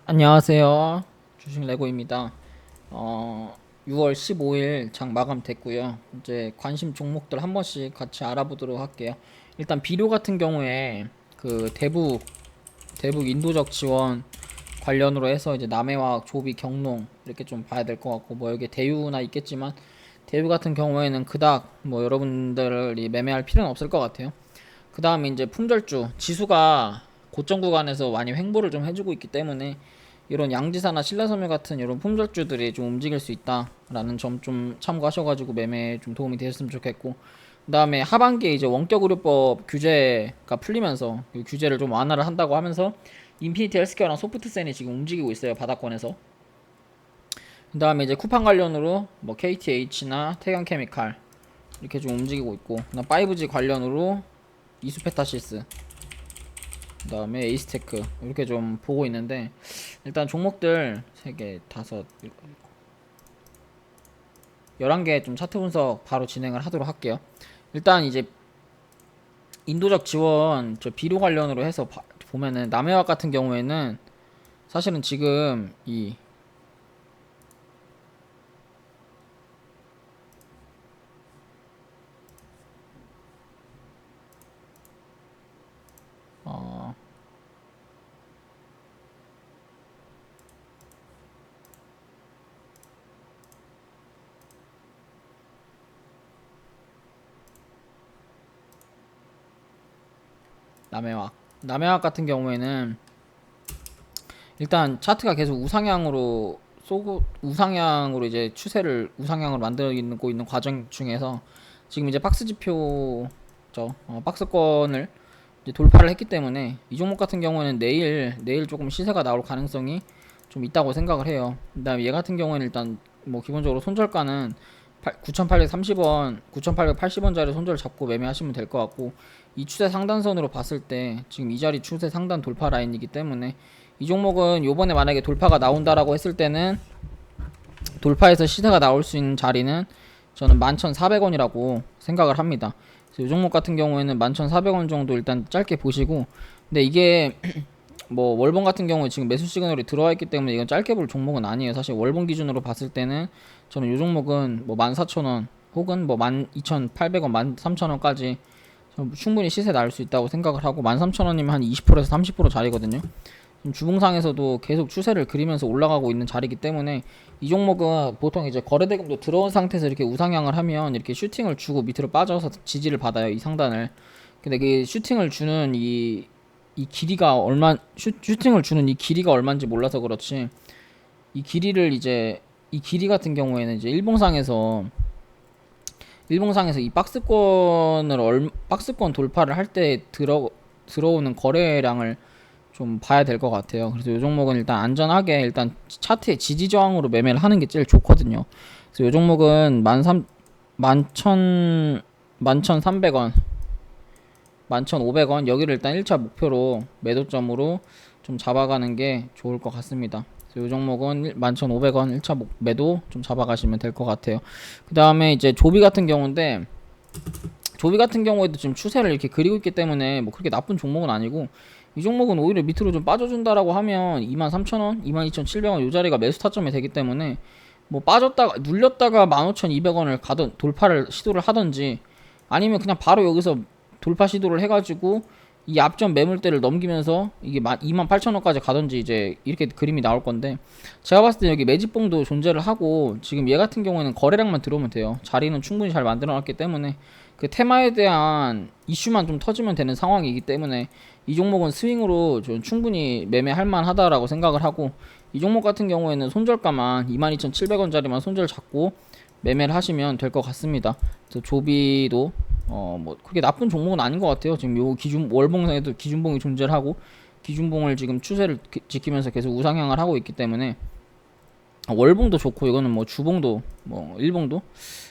안녕하세요. 주식 레고입니다. 6월 15일 장 마감됐고요. 이제 관심 종목들 한 번씩 같이 알아보도록 할게요. 일단 비료 같은 경우에 그 대북 인도적 지원 관련으로 해서 이제 남해화학, 조비, 경농 이렇게 좀 봐야 될 것 같고, 뭐 여기 대유나 있겠지만 대유 같은 경우에는 그닥 뭐 여러분들이 매매할 필요는 없을 것 같아요. 그 다음에 이제 품절주 지수가 고점 구간에서 많이 횡보를 좀 해주고 있기 때문에 이런 양지사나 신라섬유 같은 이런 품절주들이 좀 움직일 수 있다라는 점 좀 참고하셔가지고 매매에 좀 도움이 되셨으면 좋겠고, 그 다음에 하반기에 이제 원격의료법 규제가 풀리면서 그 규제를 좀 완화를 한다고 하면서 인피니티 헬스케어랑 소프트센이 지금 움직이고 있어요, 바닥권에서. 그 다음에 이제 쿠팡 관련으로 뭐 KTH나 태경케미칼 이렇게 좀 움직이고 있고, 그다음 5G 관련으로 이수페타시스, 그 다음에 에이스테크 이렇게 좀 보고 있는데, 일단 종목들 3개, 5, 11개 좀 차트 분석 바로 진행을 하도록 할게요. 일단 이제 인도적 지원 저 비료 관련으로 해서 보면은 남해화학 같은 경우에는 사실은 지금 이 어, 남해화학 같은 경우에는 일단 차트가 계속 우상향으로 쏘고 우상향으로 이제 추세를 우상향으로 만들고 있는 과정 중에서 지금 이제 박스 지표죠, 박스권을 이제 돌파를 했기 때문에 이 종목 같은 경우에는 내일 조금 시세가 나올 가능성이 좀 있다고 생각을 해요. 그다음에 얘 같은 경우에는 일단 뭐 기본적으로 손절가는 9,830원, 9,880원짜리 손절 잡고 매매하시면 될 것 같고, 이 추세 상단선으로 봤을 때 지금 이 자리 추세 상단 돌파 라인이기 때문에 이 종목은 요번에 만약에 돌파가 나온다라고 했을 때는 돌파해서 시세가 나올 수 있는 자리는 저는 11,400원이라고 생각을 합니다. 그래서 이 종목 같은 경우에는 11,400원 정도 일단 짧게 보시고, 근데 이게 뭐 월봉 같은 경우에 지금 매수 시그널이 들어와 있기 때문에 이건 짧게 볼 종목은 아니에요. 사실 월봉 기준으로 봤을 때는 저는 이 종목은 뭐 14,000원 혹은 뭐 12,800원, 13,000원까지 충분히 시세 날 수 있다고 생각을 하고, 13,000원이면 한 20%에서 30% 자리거든요. 주봉상에서도 계속 추세를 그리면서 올라가고 있는 자리이기 때문에 이 종목은 보통 이제 거래대금도 들어온 상태에서 이렇게 우상향을 하면 이렇게 슈팅을 주고 밑으로 빠져서 지지를 받아요, 이 상단을. 근데 그 슈팅을 주는 이 길이가 슈팅을 주는 이 길이가 얼마인지 몰라서 그렇지, 이 길이를 이제 이 길이 같은 경우에는 이제 일봉상에서 이 박스권 돌파를 할 때 들어오는 거래량을 좀 봐야 될 것 같아요. 그래서 이 종목은 일단 안전하게 일단 차트의 지지 저항으로 매매를 하는 게 제일 좋거든요. 그래서 이 종목은 11,300원, 11,500원 여기를 일단 1차 목표로 매도점으로 좀 잡아가는 게 좋을 것 같습니다. 그래서 이 종목은 11,500원 1차 매도 좀 잡아가시면 될 것 같아요. 그 다음에 이제 조비 같은 경우인데, 조비 같은 경우에도 지금 추세를 이렇게 그리고 있기 때문에 뭐 그렇게 나쁜 종목은 아니고, 이 종목은 오히려 밑으로 좀 빠져준다라고 하면 23,000원, 22,700원 요 자리가 매수 타점이 되기 때문에 뭐 빠졌다가 눌렸다가 15,200원을 가던 돌파를 시도를 하던지, 아니면 그냥 바로 여기서 돌파 시도를 해가지고 이 앞전 매물대를 넘기면서 이게 28,000원까지 가던지 이제 이렇게 그림이 나올 건데, 제가 봤을 때 여기 매집봉도 존재를 하고 지금 얘 같은 경우에는 거래량만 들어오면 돼요. 자리는 충분히 잘 만들어놨기 때문에 그 테마에 대한 이슈만 좀 터지면 되는 상황이기 때문에 이 종목은 스윙으로 좀 충분히 매매할 만하다라고 생각을 하고, 이 종목 같은 경우에는 손절가만 22,700원짜리만 손절 잡고 매매를 하시면 될 것 같습니다. 그래서 조비도 뭐 그렇게 나쁜 종목은 아닌 것 같아요. 지금 요 기준 월봉상에도 기준봉이 존재를 하고 기준봉을 지금 추세를 지키면서 계속 우상향을 하고 있기 때문에 월봉도 좋고, 이거는 뭐 주봉도 뭐 일봉도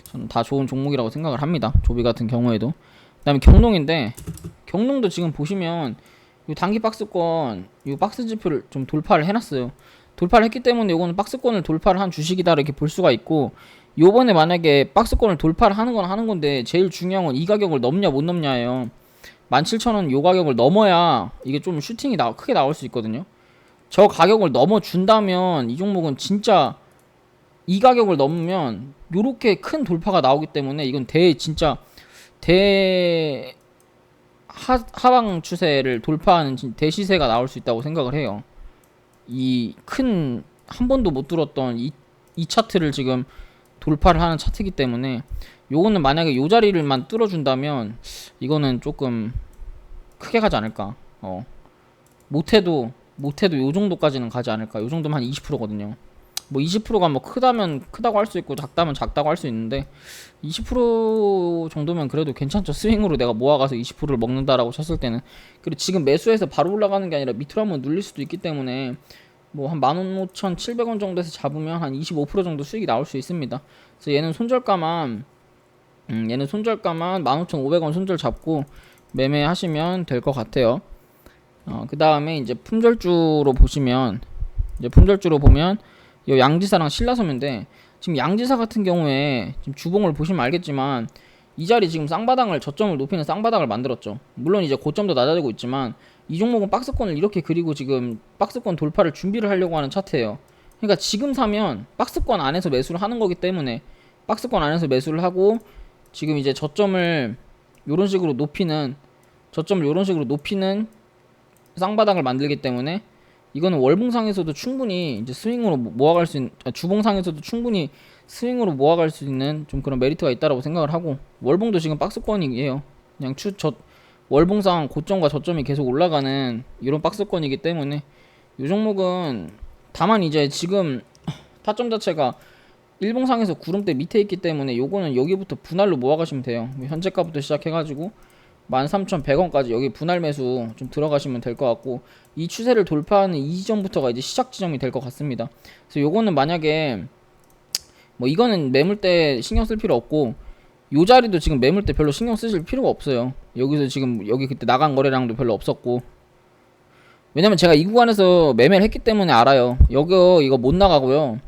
저는 다 좋은 종목이라고 생각을 합니다. 조비 같은 경우에도. 그다음에 경농인데, 경농도 지금 보시면 이 단기 박스권 이 박스 지표를 좀 돌파를 해놨어요. 돌파를 했기 때문에 이거는 박스권을 돌파를 한 주식이다 이렇게 볼 수가 있고, 요번에 만약에 박스권을 돌파를 하는 건 하는 건데 제일 중요한 건 이 가격을 넘냐 못 넘냐예요. 17,000원 요 가격을 넘어야 이게 좀 슈팅이 크게 나올 수 있거든요. 저 가격을 넘어준다면 이 종목은 진짜 이 가격을 넘으면 요렇게 큰 돌파가 나오기 때문에 이건 진짜 대 하방 추세를 돌파하는 대시세가 나올 수 있다고 생각을 해요. 이 큰 한 번도 못 들었던 이 차트를 지금 돌파를 하는 차트이기 때문에 요거는 만약에 요 자리를만 뚫어준다면 이거는 조금 크게 가지 않을까. 못해도 요 정도까지는 가지 않을까. 요 정도면 한 20%거든요. 뭐 20%가 뭐 크다면 크다고 할 수 있고 작다면 작다고 할 수 있는데 20% 정도면 그래도 괜찮죠. 스윙으로 내가 모아가서 20%를 먹는다라고 쳤을 때는. 그리고 지금 매수해서 바로 올라가는 게 아니라 밑으로 한번 눌릴 수도 있기 때문에 뭐 한 15,700원 정도에서 잡으면 한 25% 정도 수익이 나올 수 있습니다. 그래서 얘는 손절가만 15,500원 손절 잡고 매매하시면 될 것 같아요. 그 다음에 이제 품절주로 보면 이 양지사랑 신라섬인데, 지금 양지사 같은 경우에 지금 주봉을 보시면 알겠지만 이 자리 지금 쌍바닥을 저점을 높이는 쌍바닥을 만들었죠. 물론 이제 고점도 낮아지고 있지만 이 종목은 박스권을 이렇게 그리고 지금 박스권 돌파를 준비를 하려고 하는 차트예요. 그러니까 지금 사면 박스권 안에서 매수를 하는 거기 때문에 박스권 안에서 매수를 하고 지금 이제 저점을 요런 식으로 높이는 쌍바닥을 만들기 때문에 이거는 월봉상에서도 충분히 이제 스윙으로 모아갈 수 있는, 주봉상에서도 충분히 스윙으로 모아갈 수 있는 좀 그런 메리트가 있다라고 생각을 하고, 월봉도 지금 박스권이에요. 그냥 월봉상 고점과 저점이 계속 올라가는 이런 박스권이기 때문에 이 종목은, 다만 이제 지금 타점 자체가 일봉상에서 구름대 밑에 있기 때문에 요거는 여기부터 분할로 모아가시면 돼요. 현재가부터 시작해가지고 13,100원까지 여기 분할 매수 좀 들어가시면 될 것 같고, 이 추세를 돌파하는 이 지점부터가 이제 시작 지점이 될 것 같습니다. 그래서 요거는 만약에 뭐 이거는 매물대 신경 쓸 필요 없고, 요 자리도 지금 매물대 별로 신경 쓰실 필요가 없어요. 여기서 지금 여기 그때 나간 거래량도 별로 없었고, 왜냐면 제가 이 구간에서 매매를 했기 때문에 알아요. 이거 못 나가고요.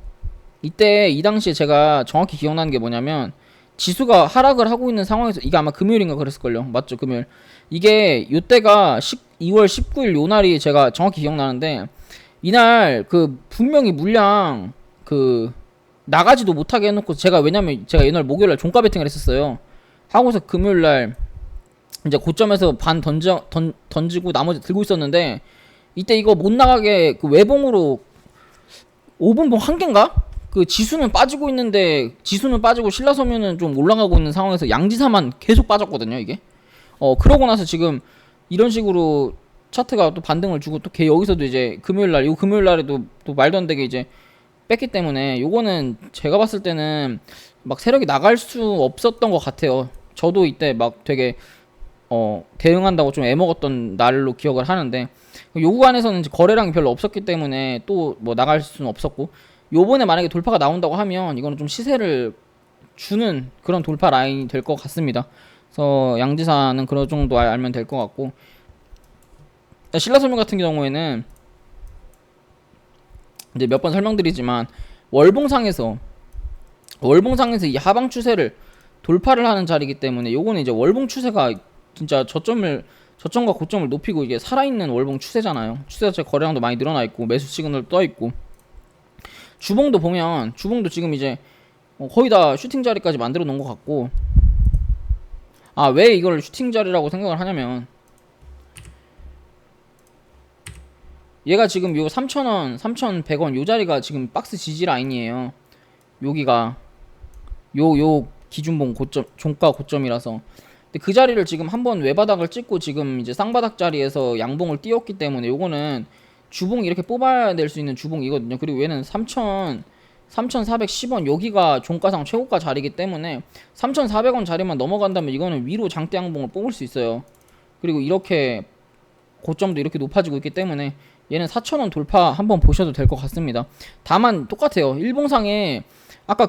이 당시에 제가 정확히 기억나는 게 뭐냐면, 지수가 하락을 하고 있는 상황에서, 이게 아마 금요일인가 그랬을걸요. 맞죠? 금요일. 이게 요때가 2월 19일 요 날이 제가 정확히 기억나는데, 이날 분명히 물량 나가지도 못하게 해놓고, 왜냐면 제가 이날 목요일날 종가 베팅을 했었어요. 하고서 금요일날 이제 고점에서 반 던지고 나머지 들고 있었는데, 이때 이거 못 나가게 외봉으로 5분봉 한 개인가? 지수는 빠지고 신라섬유는 좀 올라가고 있는 상황에서 양지사만 계속 빠졌거든요, 이게. 그러고 나서 지금 이런 식으로 차트가 또 반등을 주고, 또 여기서도 이제 금요일날에도 또 말도 안 되게 이제 뺐기 때문에, 요거는 제가 봤을 때는 막 세력이 나갈 수 없었던 것 같아요. 저도 이때 막 되게 대응한다고 좀 애먹었던 날로 기억을 하는데, 요 구간에서는 거래량이 별로 없었기 때문에 또 뭐 나갈 수는 없었고, 요번에 만약에 돌파가 나온다고 하면 이거는 좀 시세를 주는 그런 돌파 라인이 될 것 같습니다. 그래서 양지사는 그런 정도 알면 될 것 같고, 신라섬유 같은 경우에는 이제 몇 번 설명드리지만 월봉상에서 이 하방 추세를 돌파를 하는 자리이기 때문에, 요거는 이제 월봉 추세가 진짜 저점과 고점을 높이고 이게 살아있는 월봉 추세잖아요. 추세 자체 거래량도 많이 늘어나 있고 매수 시그널 떠 있고, 주봉도 지금 이제 거의 다 슈팅 자리까지 만들어 놓은 것 같고, 왜 이걸 슈팅 자리라고 생각을 하냐면, 얘가 지금 요 3,000원, 3,100원 요 자리가 지금 박스 지지 라인이에요. 여기가 요 기준봉 고점, 종가 고점이라서. 근데 그 자리를 지금 한번 외바닥을 찍고 지금 이제 쌍바닥 자리에서 양봉을 띄웠기 때문에, 요거는 주봉 이렇게 뽑아낼 수 있는 주봉이거든요. 그리고 얘는 3,410원 여기가 종가상 최고가 자리이기 때문에 3,400원 자리만 넘어간다면 이거는 위로 장대 양봉을 뽑을 수 있어요. 그리고 이렇게 고점도 이렇게 높아지고 있기 때문에 얘는 4,000원 돌파 한번 보셔도 될 것 같습니다. 다만 똑같아요. 일봉상에 아까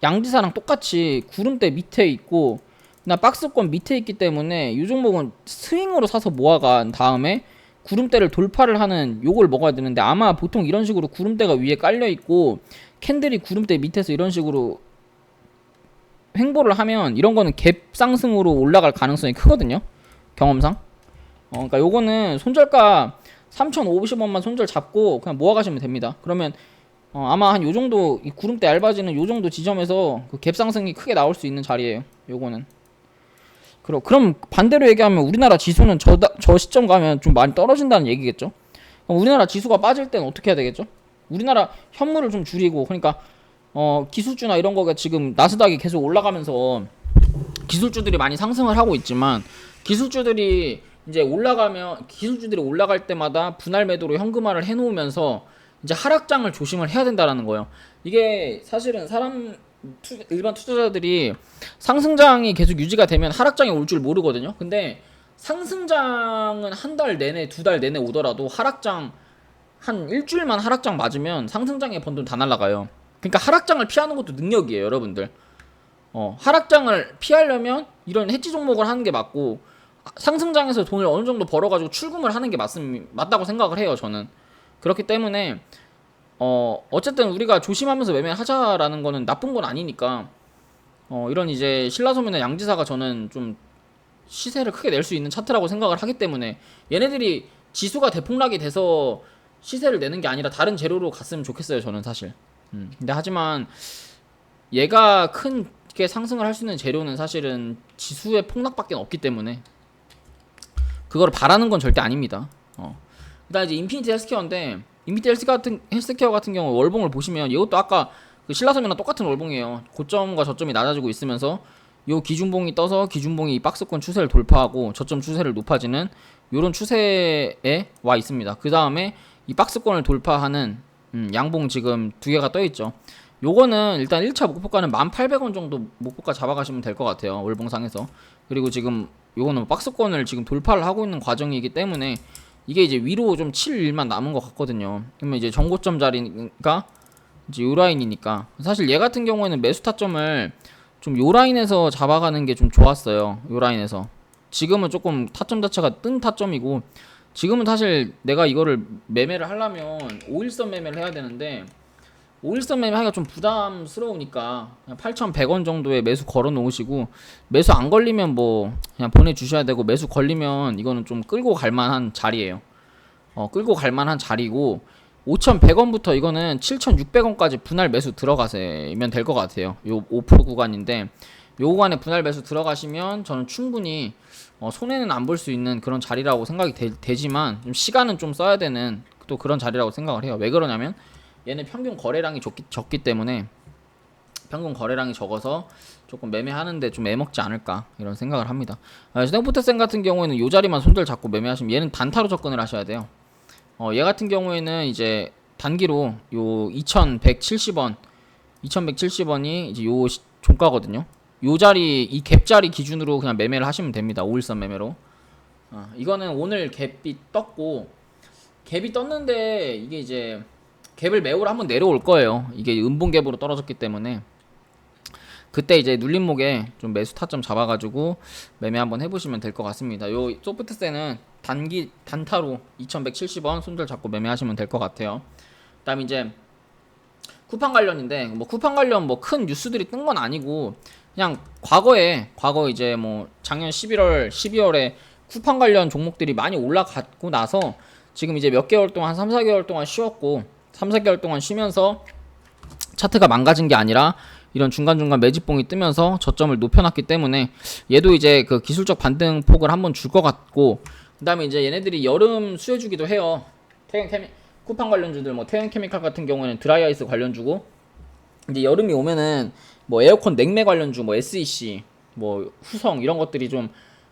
양지사랑 똑같이 구름대 밑에 있고 나 박스권 밑에 있기 때문에 이 종목은 스윙으로 사서 모아간 다음에 구름대를 돌파를 하는 요걸 먹어야 되는데, 아마 보통 이런 식으로 구름대가 위에 깔려 있고 캔들이 구름대 밑에서 이런 식으로 횡보를 하면 이런 거는 갭 상승으로 올라갈 가능성이 크거든요, 경험상. 그러니까 요거는 손절가 3,050원만 손절 잡고 그냥 모아가시면 됩니다. 그러면 아마 한 요정도 이 구름대 얇아지는 요정도 지점에서 그 갭 상승이 크게 나올 수 있는 자리예요. 요거는. 그럼 반대로 얘기하면 우리나라 지수는 저 시점 가면 좀 많이 떨어진다는 얘기겠죠. 그럼 우리나라 지수가 빠질 때는 어떻게 해야 되겠죠? 우리나라 현물을 좀 줄이고, 그러니까 기술주나 이런 거가 지금 나스닥이 계속 올라가면서 기술주들이 많이 상승을 하고 있지만, 기술주들이 이제 기술주들이 올라갈 때마다 분할 매도로 현금화를 해놓으면서 이제 하락장을 조심을 해야 된다라는 거예요. 이게 사실은 일반 투자자들이 상승장이 계속 유지가 되면 하락장이 올 줄 모르거든요. 근데 상승장은 한 달 내내, 두 달 내내 오더라도 하락장 한 일주일만 하락장 맞으면 상승장의 번 돈 다 날라가요. 그러니까 하락장을 피하는 것도 능력이에요, 여러분들. 하락장을 피하려면 이런 해지 종목을 하는 게 맞고, 상승장에서 돈을 어느 정도 벌어가지고 출금을 하는 게 맞다고 생각을 해요, 저는. 그렇기 때문에 어쨌든 우리가 조심하면서 매매를 하자라는 거는 나쁜 건 아니니까, 이런 이제 신라소매나 양지사가 저는 좀 시세를 크게 낼 수 있는 차트라고 생각을 하기 때문에, 얘네들이 지수가 대폭락이 돼서 시세를 내는 게 아니라 다른 재료로 갔으면 좋겠어요, 저는 사실. 근데 하지만 얘가 크게 상승을 할 수 있는 재료는 사실은 지수의 폭락밖에 없기 때문에 그걸 바라는 건 절대 아닙니다. 그다음 이제 인피니티 헬스케어인데, 인피니티 헬스케어 같은 경우 월봉을 보시면 이것도 아까 그 신라섬이랑 똑같은 월봉이에요. 고점과 저점이 낮아지고 있으면서 요 기준봉이 떠서 기준봉이 이 박스권 추세를 돌파하고 저점 추세를 높아지는 요런 추세에 와 있습니다. 그 다음에 이 박스권을 돌파하는 양봉 지금 두 개가 떠 있죠. 요거는 일단 1차 목표가는 1,800원 정도 목표가 잡아가시면 될 것 같아요, 월봉상에서. 그리고 지금 요거는 박스권을 지금 돌파를 하고 있는 과정이기 때문에 이게 이제 위로 좀 칠 일만 남은 것 같거든요. 그러면 이제 정고점 자리가 이제 요 라인이니까, 사실 얘 같은 경우에는 매수 타점을 좀 요 라인에서 잡아가는 게 좀 좋았어요. 요 라인에서. 지금은 조금 타점 자체가 뜬 타점이고, 지금은 사실 내가 이거를 매매를 하려면 5일선 매매를 해야 되는데, 5일선 매매하기가 좀 부담스러우니까 그냥 8,100원 정도에 매수 걸어 놓으시고, 매수 안 걸리면 뭐 그냥 보내주셔야 되고, 매수 걸리면 이거는 좀 끌고 갈 만한 자리예요. 끌고 갈 만한 자리고, 5,100원부터 이거는 7,600원까지 분할 매수 들어가시면 될 것 같아요. 요 5% 구간인데, 요 구간에 분할 매수 들어가시면 저는 충분히 손해는 안 볼 수 있는 그런 자리라고 생각이 되지만, 좀 시간은 좀 써야 되는 또 그런 자리라고 생각을 해요. 왜 그러냐면 얘는 평균 거래량이 적기 때문에, 평균 거래량이 적어서 조금 매매하는데 좀 애먹지 않을까 이런 생각을 합니다. 스냅포트센 같은 경우에는 요 자리만 손절 잡고 매매하시면 얘는 단타로 접근을 하셔야 돼요. 얘 같은 경우에는 이제 단기로 요 2170원 2170원이 이제 요 종가거든요. 요 자리, 이 갭 자리 기준으로 그냥 매매를 하시면 됩니다. 5일선 매매로. 이거는 오늘 갭이 떴고, 갭이 떴는데 이게 이제 갭을 메우러 한번 내려올 거예요. 이게 음봉 갭으로 떨어졌기 때문에 그때 이제 눌림목에 좀 매수 타점 잡아가지고 매매 한번 해보시면 될 것 같습니다. 요 소프트센은 단타로 2170원 손절 잡고 매매하시면 될 것 같아요. 그다음 이제 쿠팡 관련인데, 뭐 쿠팡 관련 뭐 큰 뉴스들이 뜬 건 아니고, 그냥 과거에 이제 뭐 작년 12월에 쿠팡 관련 종목들이 많이 올라갔고 나서 지금 이제 몇 개월 동안, 한 3, 4개월 동안 쉬었고, 3, 4개월 동안 쉬면서 차트가 망가진 게 아니라 이런 중간중간 매집봉이 뜨면서 저점을 높여놨기 때문에 얘도 이제 그 기술적 반등폭을 한번 줄 것 같고, 그 다음에 이제 얘네들이 여름 수혜주기도 해요. 쿠팡 관련주들, 뭐 태양케미칼 같은 경우에는 드라이아이스 관련주고, 이제 여름이 오면은 뭐 에어컨 냉매 관련주, 뭐 SEC, 뭐 후성 이런 것들이 좀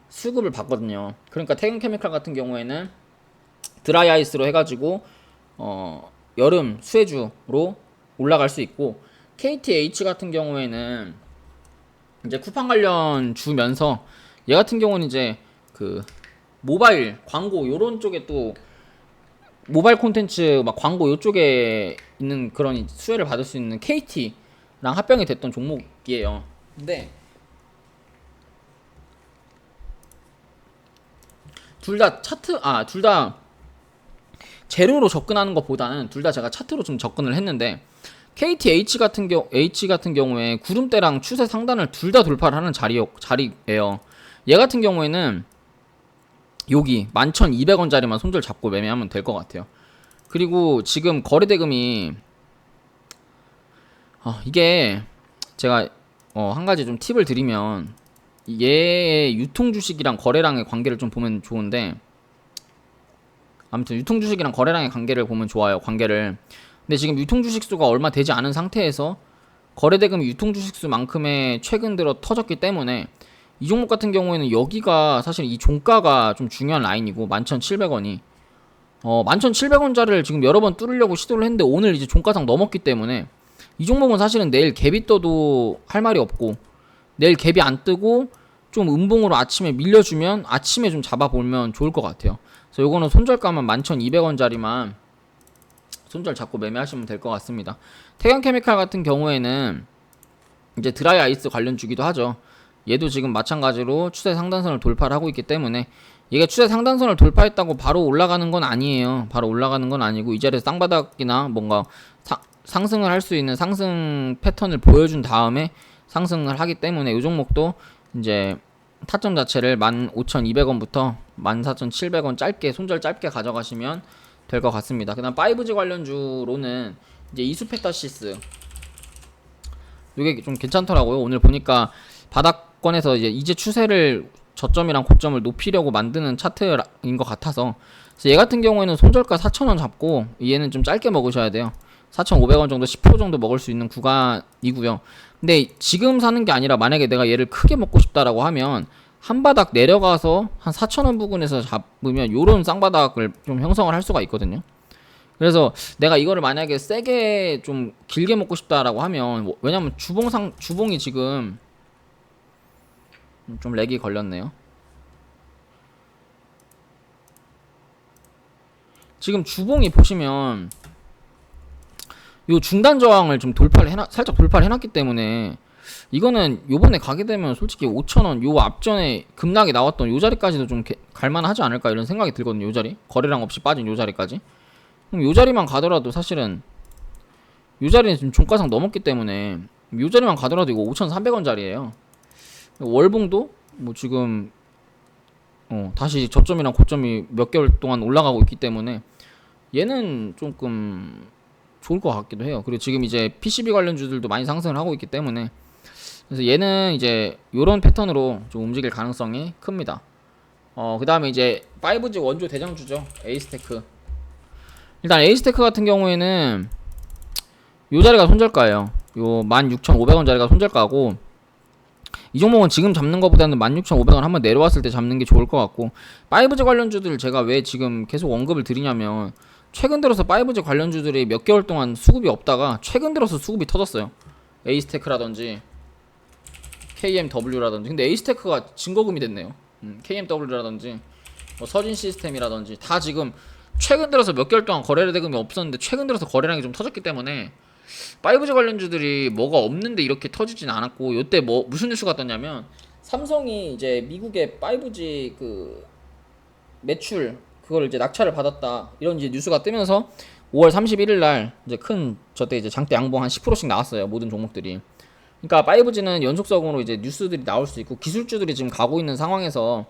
수급을 받거든요. 그러니까 태양케미칼 같은 경우에는 드라이아이스로 해가지고 여름 수혜주로 올라갈 수 있고, KTH 같은 경우에는 이제 쿠팡 관련 주면서 얘 같은 경우는 이제 그 모바일 광고 요런 쪽에 또 모바일 콘텐츠 막 광고 요쪽에 있는 그런 수혜를 받을 수 있는 KT랑 합병이 됐던 종목이에요. 근데 둘 다 재료로 접근하는 것보다는 둘 다 제가 차트로 좀 접근을 했는데, KTH 같은 경우에 구름대랑 추세 상단을 둘 다 돌파를 하는 자리예요. 얘 같은 경우에는 여기 11,200원짜리만 손절 잡고 매매하면 될 것 같아요. 그리고 지금 거래대금이 이게 제가 한 가지 좀 팁을 드리면 얘의 유통 주식이랑 거래량의 관계를 좀 보면 좋은데, 아무튼 유통 주식이랑 거래량의 관계를 보면 좋아요. 관계를. 근데 지금 유통 주식 수가 얼마 되지 않은 상태에서 거래대금이 유통 주식 수만큼의 최근 들어 터졌기 때문에 이 종목 같은 경우에는 여기가 사실 이 종가가 좀 중요한 라인이고 11,700원이 11,700원짜리를 지금 여러 번 뚫으려고 시도를 했는데 오늘 이제 종가상 넘었기 때문에 이 종목은 사실은 내일 갭이 떠도 할 말이 없고, 내일 갭이 안 뜨고 좀 음봉으로 아침에 밀려주면 아침에 좀 잡아보면 좋을 것 같아요. 그래서 요거는 손절가만 11,200원짜리만 손절 잡고 매매하시면 될 것 같습니다. 태경케미칼 같은 경우에는 이제 드라이 아이스 관련 주기도 하죠. 얘도 지금 마찬가지로 추세 상단선을 돌파를 하고 있기 때문에, 얘가 추세 상단선을 돌파했다고 바로 올라가는 건 아니에요. 바로 올라가는 건 아니고 이 자리에서 쌍바닥이나 뭔가 상승을 할 수 있는 상승 패턴을 보여준 다음에 상승을 하기 때문에 이 종목도 이제 타점 자체를 15,200원부터 14,700원 짧게 손절 짧게 가져가시면 될 것 같습니다. 그다음 5G 관련주로는 이제 이수페타시스, 이게 좀 괜찮더라고요. 오늘 보니까 바닥권에서 이제 추세를 저점이랑 고점을 높이려고 만드는 차트인 것 같아서, 그래서 얘 같은 경우에는 손절가 4,000원 잡고 얘는 좀 짧게 먹으셔야 돼요. 4,500원 정도 10% 정도 먹을 수 있는 구간이고요. 근데 지금 사는 게 아니라 만약에 내가 얘를 크게 먹고 싶다라고 하면 한 바닥 내려가서 한 4,000원 부근에서 잡으면 요런 쌍바닥을 좀 형성을 할 수가 있거든요. 그래서 내가 이거를 만약에 세게 좀 길게 먹고 싶다라고 하면, 왜냐면 주봉이 지금 좀 렉이 걸렸네요. 지금 주봉이 보시면 요 중단 저항을 좀 살짝 돌파를 해놨기 때문에 이거는 요번에 가게 되면 솔직히 5,000원 요 앞전에 급락이 나왔던 요 자리까지도 좀 갈만하지 않을까 이런 생각이 들거든요. 요 자리 거래량 없이 빠진 요 자리까지. 그럼 요 자리만 가더라도 사실은 요 자리는 지금 종가상 넘었기 때문에 요 자리만 가더라도 이거 5,300원짜리예요. 월봉도 뭐 지금 다시 저점이랑 고점이 몇 개월 동안 올라가고 있기 때문에 얘는 조금 좋을 것 같기도 해요. 그리고 지금 이제 PCB 관련주들도 많이 상승을 하고 있기 때문에, 그래서 얘는 이제 요런 패턴으로 좀 움직일 가능성이 큽니다. 그 다음에 이제 5G 원조 대장주죠. 에이스테크. 일단 에이스테크 같은 경우에는 요 자리가 손절가예요. 요 16,500원 자리가 손절가고, 이 종목은 지금 잡는 것보다는 16,500원 한번 내려왔을 때 잡는 게 좋을 것 같고, 5G 관련주들 제가 왜 지금 계속 언급을 드리냐면, 최근 들어서 5G 관련주들이 몇 개월 동안 수급이 없다가 최근 들어서 수급이 터졌어요. 에이스테크라든지 KMW라든지. 근데 에이스테크가 증거금이 됐네요. KMW라든지 뭐 서진 시스템이라든지 다 지금 최근 들어서 몇 개월 동안 거래 대금이 없었는데 최근 들어서 거래량이 좀 터졌기 때문에 5G 관련주들이 뭐가 없는데 이렇게 터지진 않았고, 요때 무슨 뉴스가 떴냐면 삼성이 이제 미국의 5G 그 매출 그걸 이제 낙찰을 받았다 이런 이제 뉴스가 뜨면서 5월 31일 날 이제 저때 이제 장대 양봉 한 10%씩 나왔어요. 모든 종목들이. 그러니까 5G는 연속적으로 이제 뉴스들이 나올 수 있고 기술주들이 지금 가고 있는 상황에서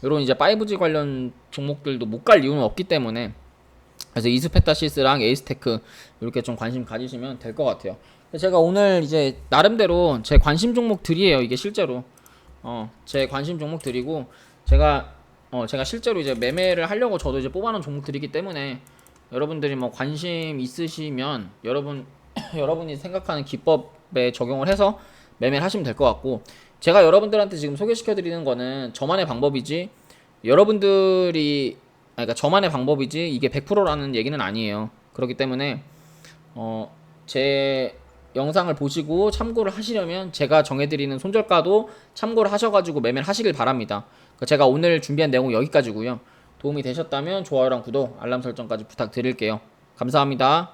이런 이제 5G 관련 종목들도 못 갈 이유는 없기 때문에, 그래서 이스페타시스랑 에이스테크 이렇게 좀 관심 가지시면 될 것 같아요. 제가 오늘 이제 나름대로 제 관심 종목들이에요. 이게 실제로 제 관심 종목들이고, 제가 실제로 이제 매매를 하려고 저도 이제 뽑아놓은 종목들이기 때문에 여러분들이 뭐 관심 있으시면 여러분이 생각하는 기법에 적용을 해서 매매를 하시면 될 것 같고, 제가 여러분들한테 지금 소개시켜드리는 거는 저만의 방법이지 그러니까 저만의 방법이지 이게 100%라는 얘기는 아니에요. 그렇기 때문에 제 영상을 보시고 참고를 하시려면 제가 정해드리는 손절가도 참고를 하셔가지고 매매를 하시길 바랍니다. 제가 오늘 준비한 내용은 여기까지고요. 도움이 되셨다면 좋아요랑 구독, 알람 설정까지 부탁드릴게요. 감사합니다.